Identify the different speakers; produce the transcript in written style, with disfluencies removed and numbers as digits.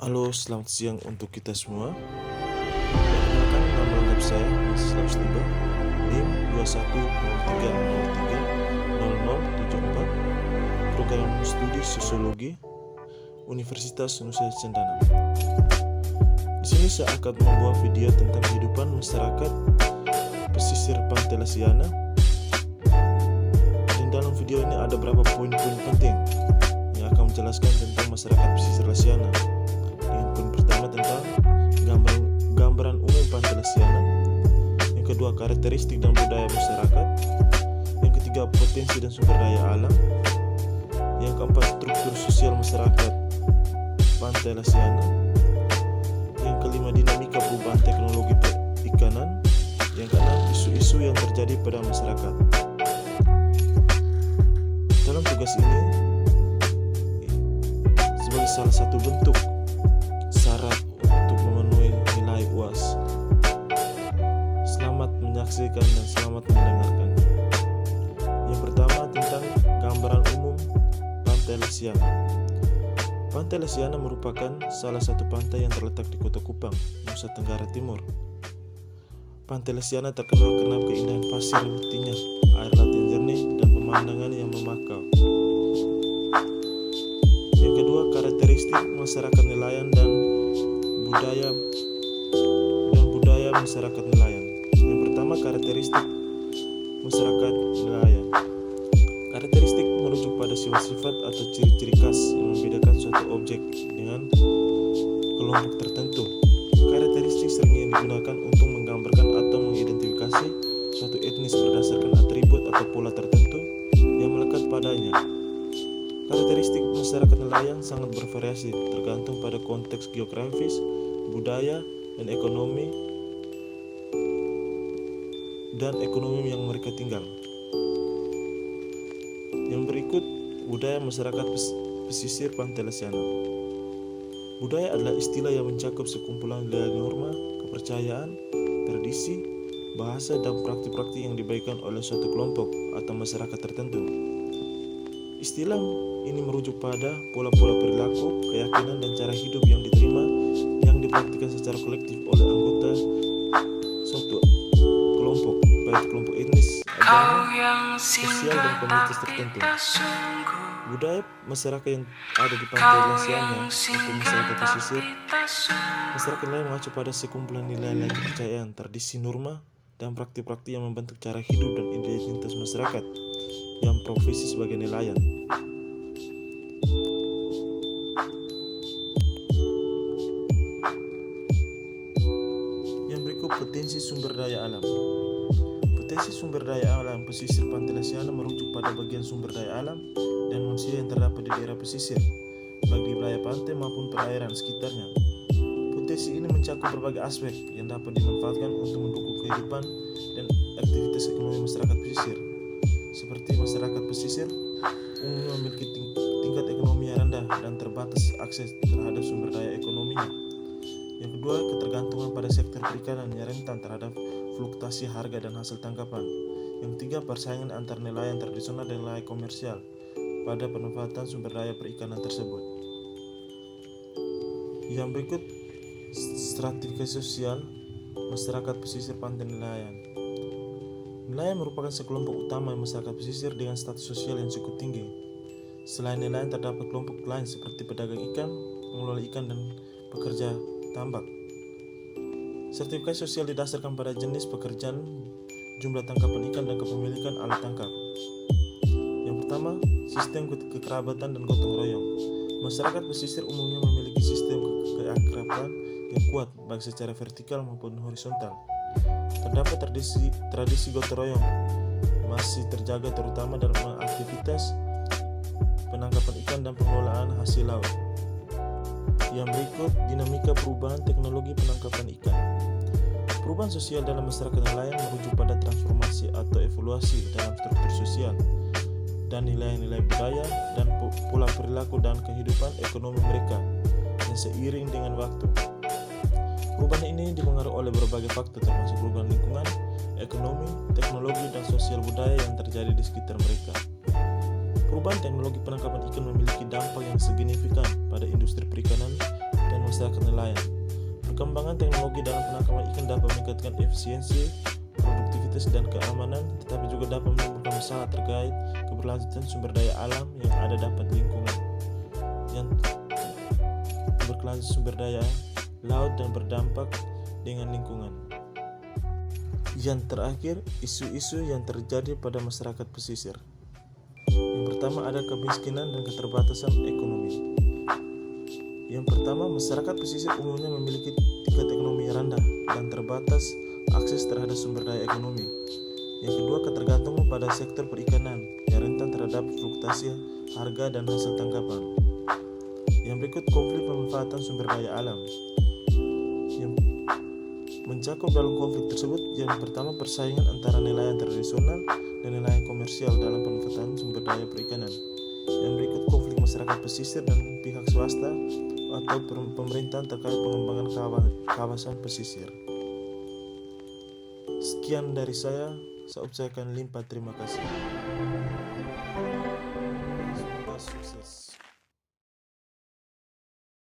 Speaker 1: Halo, selamat siang untuk kita semua. Perkenalkan, nama lengkap saya Islam Stiba, NIM 2103030074, Program Studi Sosiologi, Universitas Nusa Cendana. Di sini saya akan membuat video tentang kehidupan masyarakat pesisir Pantai Lasiana. Dan dalam video ini ada beberapa poin-poin penting yang akan menjelaskan tentang masyarakat pesisir Lasiana. Yang poin pertama tentang gambaran umum Pantai Lasiana. Yang kedua, karakteristik dan budaya masyarakat. Yang ketiga, potensi dan sumber daya alam. Yang keempat, struktur sosial masyarakat Pantai Lasiana. Yang kelima, dinamika perubahan teknologi perikanan. Yang keenam, isu-isu yang terjadi pada masyarakat. Dalam tugas ini, sebagai salah satu bentuk syarat untuk memenuhi nilai UAS, selamat menyaksikan dan selamat mendengarkan. Yang pertama, tentang gambaran umum Pantai Lasiana. Pantai Lasiana merupakan salah satu pantai yang terletak di Kota Kupang, Nusa Tenggara Timur. Pantai Lasiana terkenal karena keindahan pasir yang putihnya, air laut yang jernih, dan pemandangan yang memukau. Yang kedua, karakteristik masyarakat nelayan dan budaya masyarakat nelayan. Yang pertama, karakteristik masyarakat nelayan. Karakteristik merujuk pada sifat-sifat atau ciri-ciri khas yang membedakan suatu objek dengan kelompok tertentu. Karakteristik sering digunakan untuk menggambarkan atau mengidentifikasi suatu etnis berdasarkan atribut atau pola tertentu yang melekat padanya. Karakteristik masyarakat nelayan sangat bervariasi tergantung pada konteks geografis, budaya, dan ekonomi yang mereka tinggal. Yang berikut, budaya masyarakat pesisir Pantai Lasiana. Budaya adalah istilah yang mencakup sekumpulan nilai norma, kepercayaan, tradisi, bahasa, dan praktik-praktik yang dibagikan oleh suatu kelompok atau masyarakat tertentu. Istilah ini merujuk pada pola-pola perilaku, keyakinan, dan cara hidup yang diterima yang dipraktikkan secara kolektif oleh anggota suatu kelompok, baik kelompok etnis, agama, sosial, dan komunitas tertentu. Budaya masyarakat yang ada di Pantai Lasiana untuk masyarakat pesisir, masyarakat lain mengacu pada sekumpulan nilai-nilai kepercayaan, tradisi, norma, dan praktik-praktik yang membentuk cara hidup dan identitas masyarakat yang profesi sebagai nelayan. Yang berikut, potensi sumber daya alam. Potensi sumber daya alam pesisir Pantai Lasiana merujuk pada bagian sumber daya alam dan manusia yang terdapat di daerah pesisir, baik di wilayah pantai maupun perairan sekitarnya. Potensi ini mencakup berbagai aspek yang dapat dimanfaatkan untuk mendukung kehidupan dan aktivitas ekonomi masyarakat pesisir. Seperti masyarakat pesisir umumnya memiliki tingkat ekonomi yang rendah dan terbatas akses terhadap sumber daya ekonominya. Yang kedua, ketergantungan pada sektor perikanan yang rentan terhadap fluktuasi harga dan hasil tangkapan. Yang ketiga, persaingan antar nelayan tradisional dan nelayan komersial pada pemanfaatan sumber daya perikanan tersebut. Yang berikut, stratifikasi sosial masyarakat pesisir pantai nelayan. Nelayan merupakan sekelompok utama masyarakat pesisir dengan status sosial yang cukup tinggi. Selain nelayan, terdapat kelompok lain seperti pedagang ikan, pengelola ikan, dan pekerja tambak. Sertifikasi sosial didasarkan pada jenis pekerjaan, jumlah tangkapan ikan, dan kepemilikan alat tangkap. Yang pertama, sistem kekerabatan dan gotong royong. Masyarakat pesisir umumnya memiliki sistem keakraban yang kuat baik secara vertikal maupun horizontal. Terdapat tradisi gotong royong masih terjaga terutama dalam aktivitas penangkapan ikan dan pengelolaan hasil laut. Yang berikut, dinamika perubahan teknologi penangkapan ikan. Perubahan sosial dalam masyarakat nelayan merujuk pada transformasi atau evaluasi dalam struktur sosial dan nilai-nilai budaya dan pola perilaku dan kehidupan ekonomi mereka yang seiring dengan waktu. Perubahan ini dipengaruhi oleh berbagai faktor termasuk perubahan lingkungan, ekonomi, teknologi, dan sosial budaya yang terjadi di sekitar mereka. Perubahan teknologi penangkapan ikan memiliki dampak yang signifikan pada industri perikanan dan masyarakat nelayan. Perkembangan teknologi dalam penangkapan ikan dapat meningkatkan efisiensi, produktivitas, dan keamanan, tetapi juga dapat menimbulkan masalah terkait keberlanjutan sumber daya alam yang ada dapat lingkungan, yang berkelanjutan sumber daya laut dan berdampak dengan lingkungan. Yang terakhir, isu-isu yang terjadi pada masyarakat pesisir. Yang pertama ada kemiskinan dan keterbatasan ekonomi. Yang pertama, masyarakat pesisir umumnya memiliki tingkat ekonomi yang rendah dan terbatas akses terhadap sumber daya ekonomi. Yang kedua, ketergantungan pada sektor perikanan yang rentan terhadap fluktuasi harga dan hasil tangkapan. Yang berikut, konflik pemanfaatan sumber daya alam. Yang mencakup dalam konflik tersebut, yang pertama persaingan antara nelayan tradisional dan nelayan komersial dalam pemanfaatan sumber daya perikanan. Yang berikut, konflik masyarakat pesisir dan pihak swasta atau pemerintahan terkait pengembangan kawasan pesisir. Sekian dari saya ucapkan limpah terima kasih.